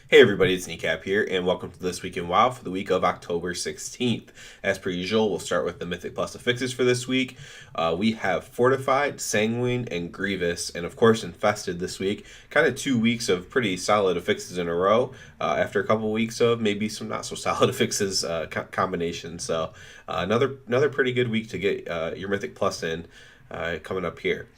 Hey everybody, it's Kneecap here, and welcome to This Week in WoW for the week of October 16th. As per usual, we'll start with the Mythic Plus affixes for this week. We have Fortified, Sanguine, and Grievous, and of course Infested this week. Kind of 2 weeks of pretty solid affixes in a row, after a couple weeks of maybe some not so solid affixes combinations. So another pretty good week to get your Mythic Plus in coming up here.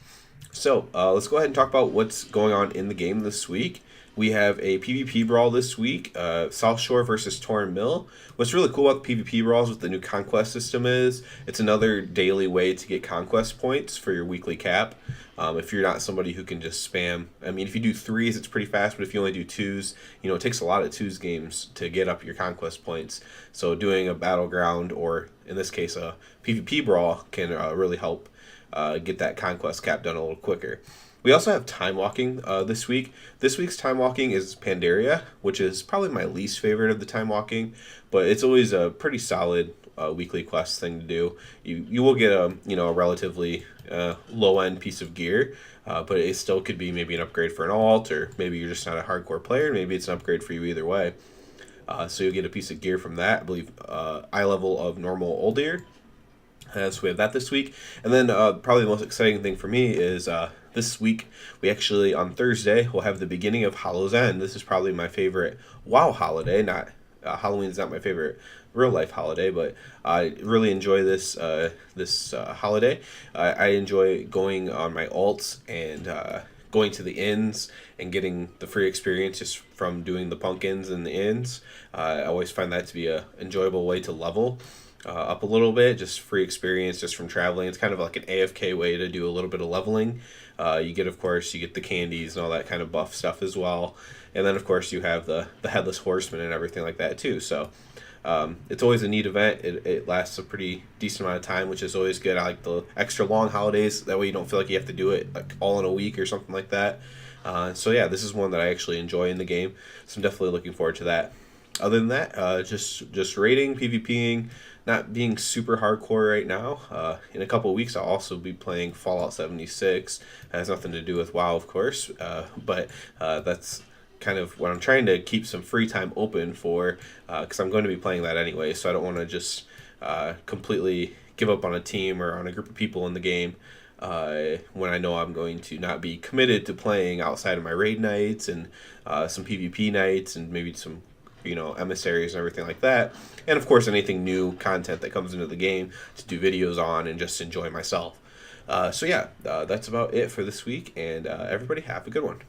So let's go ahead and talk about what's going on in the game this week. We have a PvP brawl this week, South Shore versus Torn Mill. What's really cool about the PvP brawls with the new conquest system is it's another daily way to get conquest points for your weekly cap. If you're not somebody who can just spam, I mean, if you do threes, it's pretty fast, but if you only do twos, it takes a lot of twos games to get up your conquest points. So doing a battleground, or in this case, a PvP brawl, can really help get that conquest cap done a little quicker. We also have time walking this week. This week's time walking is Pandaria, which is probably my least favorite of the time walking, but it's always a pretty solid weekly quest thing to do. You will get a relatively low end piece of gear, but it still could be maybe an upgrade for an alt, or maybe you're just not a hardcore player. Maybe it's an upgrade for you either way. So you'll get a piece of gear from that. I believe eye level of normal old ear. So we have that this week. And then probably the most exciting thing for me is this week we actually, on Thursday, will have the beginning of Hallows End. This is probably my favorite WoW holiday. Not Halloween is not my favorite real life holiday, but I really enjoy this holiday. I enjoy going on my alts and going to the inns and getting the free experience just from doing the pumpkins and the inns. I always find that to be a enjoyable way to level up a little bit, just free experience just from traveling. It's kind of like an AFK way to do a little bit of leveling. You get the candies and all that kind of buff stuff as well. And then, of course, you have the Headless Horseman and everything like that, too. So it's always a neat event. It lasts a pretty decent amount of time, which is always good. I like the extra long holidays. That way you don't feel like you have to do it like all in a week or something like that. So, yeah, this is one that I actually enjoy in the game. So I'm definitely looking forward to that. Other than that, just raiding, PvPing, not being super hardcore right now. In a couple of weeks, I'll also be playing Fallout 76. It has nothing to do with WoW, of course, but that's kind of what I'm trying to keep some free time open for, because I'm going to be playing that anyway, so I don't want to just completely give up on a team or on a group of people in the game when I know I'm going to not be committed to playing outside of my raid nights and some PvP nights and maybe some emissaries and everything like that. And of course, anything new content that comes into the game to do videos on and just enjoy myself. So yeah, that's about it for this week, and everybody have a good one.